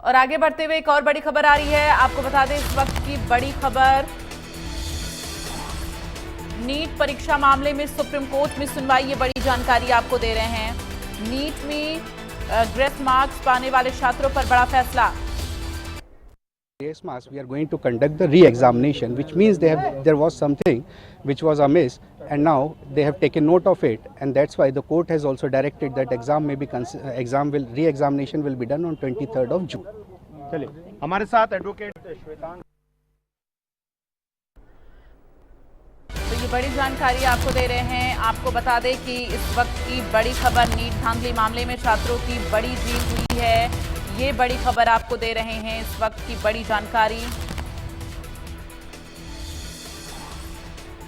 और आगे बढ़ते हुए एक और बड़ी खबर आ रही है। आपको बता दें इस वक्त की बड़ी खबर, नीट परीक्षा मामले में सुप्रीम कोर्ट में सुनवाई। ये बड़ी जानकारी आपको दे रहे हैं। नीट में ग्रेस मार्क्स पाने वाले छात्रों पर बड़ा फैसला। Grace marks, we are going to conduct the re-examination, which means there was something which was amiss, and now they have taken note of it, and that's why the court has also directed that re-examination will be done on 23rd of June. चलिए हमारे साथ advocate Shwetang. तो ये बड़ी जानकारी आपको दे रहे हैं। आपको बता दें कि इस वक्त की बड़ी खबर, नीट धांधली मामले में छात्रों की बड़ी जीत हुई है। ये बड़ी खबर आपको दे रहे हैं, इस वक्त की बड़ी जानकारी।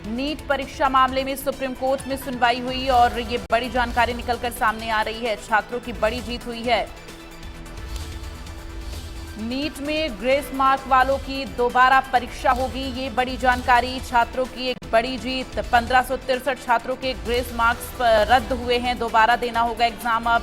नीट परीक्षा मामले में सुप्रीम कोर्ट में सुनवाई हुई और ये बड़ी जानकारी निकलकर सामने आ रही है। छात्रों की बड़ी जीत हुई है। नीट में ग्रेस मार्क वालों की दोबारा परीक्षा होगी, ये बड़ी जानकारी। छात्रों की एक बड़ी जीत। 1563 छात्रों के ग्रेस मार्क्स रद्द हुए हैं, दोबारा देना होगा एग्जाम अब।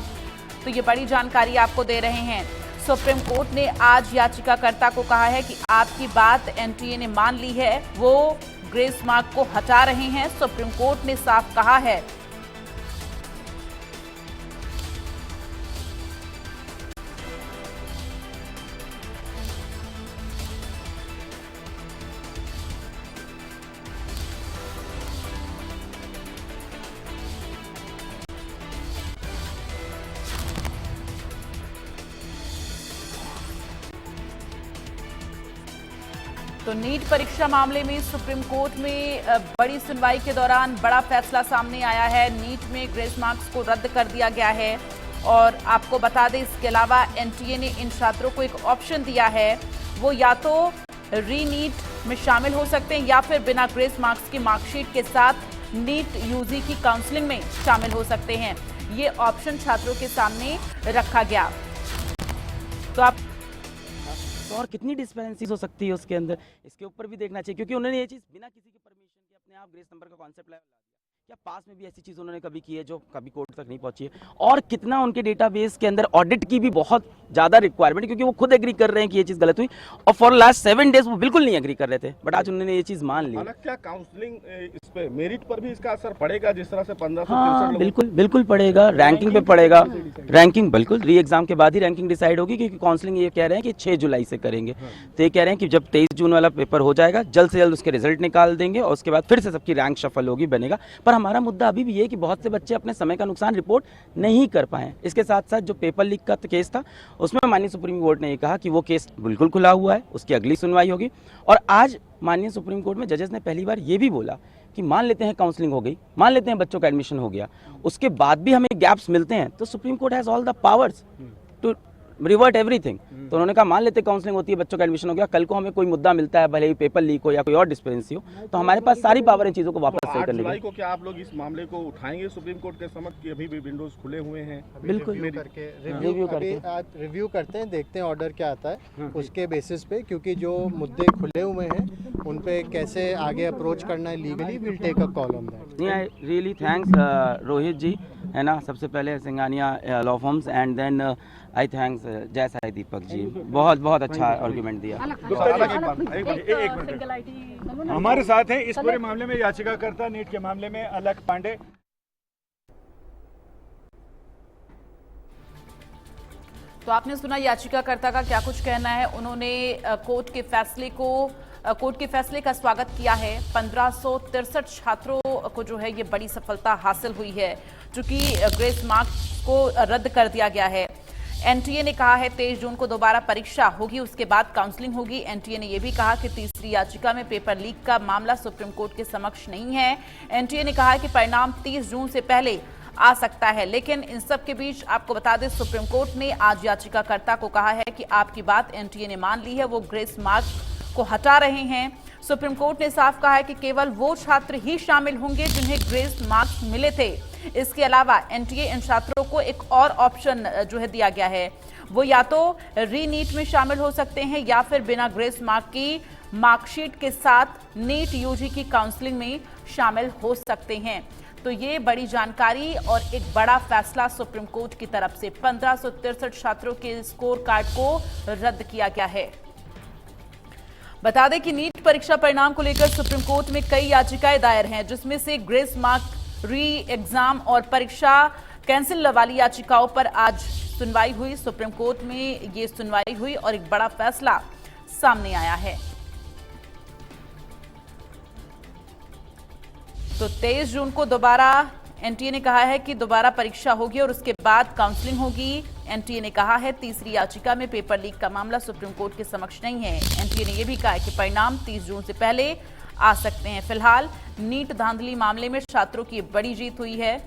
तो ये बड़ी जानकारी आपको दे रहे हैं। सुप्रीम कोर्ट ने आज याचिकाकर्ता को कहा है कि आपकी बात एनटीए ने मान ली है, वो ग्रेस मार्क को हटा रहे हैं। सुप्रीम कोर्ट ने साफ कहा है। तो नीट परीक्षा मामले में सुप्रीम कोर्ट में बड़ी सुनवाई के दौरान बड़ा फैसला सामने आया है। नीट में ग्रेस मार्क्स को रद्द कर दिया गया है और आपको बता दें इसके अलावा एनटीए ने इन छात्रों को एक ऑप्शन दिया है, वो या तो री नीट में शामिल हो सकते हैं या फिर बिना ग्रेस मार्क्स की मार्कशीट के साथ नीट यूजी की काउंसलिंग में शामिल हो सकते हैं। ये ऑप्शन छात्रों के सामने रखा गया। तो आप तो और कितनी डिस्पेरेंसी हो सकती है उसके अंदर, इसके ऊपर भी देखना चाहिए, क्योंकि उन्होंने ये चीज़ बिना किसी की परमिशन के अपने आप ग्रेस नंबर का कॉन्सेप्ट ला दिया। क्या पास में भी ऐसी चीज़ उन्होंने कभी की है जो कभी कोर्ट तक नहीं पहुंची है? और कितना उनके डेटाबेस के अंदर ऑडिट की भी बहुत ज़्यादा रिक्वायरमेंट, क्योंकि वो खुद एग्री कर रहे हैं कि ये चीज़ गलत हुई और फॉर लास्ट 7 डेज वो बिल्कुल नहीं एग्री कर रहे थे, बट आज उन्होंने ये चीज़ मान ली। क्या काउंसलिंग इस पे मेरिट पर भी इसका असर पड़ेगा, जिस तरह से 15 हाँ बिल्कुल बिल्कुल पड़ेगा, रैंकिंग पे पड़ेगा। रैंकिंग बिल्कुल री एग्जाम के बाद ही रैंकिंग डिसाइड होगी, क्योंकि काउंसलिंग ये कह रहे हैं कि 6 जुलाई से करेंगे। तो ये कह रहे हैं कि जब 23 जून वाला पेपर हो जाएगा, जल्द से जल्द उसके रिजल्ट निकाल देंगे और उसके बाद फिर से सबकी रैंक शफल होगी, बनेगा। पर हमारा मुद्दा अभी भी ये कि बहुत से बच्चे अपने समय का नुकसान रिपोर्ट नहीं कर पाए। इसके साथ साथ जो पेपर लीक का केस था, उसमें माननीय सुप्रीम कोर्ट ने ये कहा कि वो केस बिल्कुल खुला हुआ है, उसकी अगली सुनवाई होगी। और आज माननीय सुप्रीम कोर्ट में जजेस ने पहली बार ये भी बोला कि मान लेते हैं काउंसलिंग हो गई, मान लेते हैं बच्चों का एडमिशन हो गया, उसके बाद भी हमें गैप्स मिलते हैं, तो Supreme Court has all the powers to revert everything. तो उन्होंने कहा मान लेते काउंसलिंग होती है, बच्चों का एडमिशन हो गया, कल को हमें कोई मुद्दा मिलता है, भले ही पेपर लीक हो या कोई और डिस्पेरेंसी हो, तो हमारे पास सारी पावर इन चीज़ों को वापस सही करने की। को क्या आप लोग इस मामले को उठाएंगे सुप्रीम कोर्ट के समक्ष कि अभी भी विंडोज खुले हुए हैं? बिल्कुल रिव्यू करते हैं, देखते हैं ऑर्डर क्या आता है उसके बेसिस पे, क्योंकि जो मुद्दे खुले हुए हैं उन पे कैसे आगे अप्रोच करना है legally, will take a call on that. I really thanks Rohit ji, है ना, सबसे पहले Singhania law firms and then I thanks Jai Sai Deepak ji, बहुत बहुत अच्छा आर्गुमेंट दिया। हमारे साथ हैं इस पूरे मामले में याचिकाकर्ता नीट के मामले में अलक पांडे। तो आपने सुना याचिकाकर्ता का क्या कुछ कहना है। उन्होंने कोर्ट के फैसले का स्वागत किया है। 1563 छात्रों को जो है ये बड़ी सफलता हासिल हुई है, चूंकि ग्रेस मार्क्स को रद्द कर दिया गया है। एनटीए ने कहा है 23 जून को दोबारा परीक्षा होगी, उसके बाद काउंसलिंग होगी। एनटीए ने यह भी कहा कि तीसरी याचिका में पेपर लीक का मामला सुप्रीम कोर्ट के समक्ष नहीं है। एनटीए ने कहा है कि परिणाम 30 जून से पहले आ सकता है, लेकिन इन सब के बीच आपको बता दें सुप्रीम कोर्ट ने आज याचिकाकर्ता को कहा है कि आपकी बात एनटीए ने मान ली है, वो ग्रेस मार्क्स को हटा रहे हैं। सुप्रीम कोर्ट ने साफ कहा है कि केवल वो छात्र ही शामिल होंगे जिन्हें ग्रेस मार्क्स मिले थे। इसके अलावा एनटीए इन छात्रों को एक और ऑप्शन जो है दिया गया है, वो या तो री नीट में शामिल हो सकते हैं या फिर बिना ग्रेस मार्क की मार्कशीट के साथ नीट यूजी की काउंसलिंग में शामिल हो सकते हैं। तो ये बड़ी जानकारी और एक बड़ा फैसला सुप्रीम कोर्ट की तरफ से 1563 छात्रों के स्कोर कार्ड को रद्द किया गया है। बता दें कि नीट परीक्षा परिणाम को लेकर सुप्रीम कोर्ट में कई याचिकाएं दायर हैं, जिसमें से ग्रेस मार्क, री एग्जाम और परीक्षा कैंसिल वाली याचिकाओं पर आज सुनवाई हुई। सुप्रीम कोर्ट में ये सुनवाई हुई और एक बड़ा फैसला सामने आया है। तो 23 जून को दोबारा एनटीए ने कहा है कि दोबारा परीक्षा होगी और उसके बाद काउंसलिंग होगी। एनटीए ने कहा है तीसरी याचिका में पेपर लीक का मामला सुप्रीम कोर्ट के समक्ष नहीं है। एनटीए ने यह भी कहा है कि परिणाम 30 जून से पहले आ सकते हैं। फिलहाल नीट धांधली मामले में छात्रों की बड़ी जीत हुई है।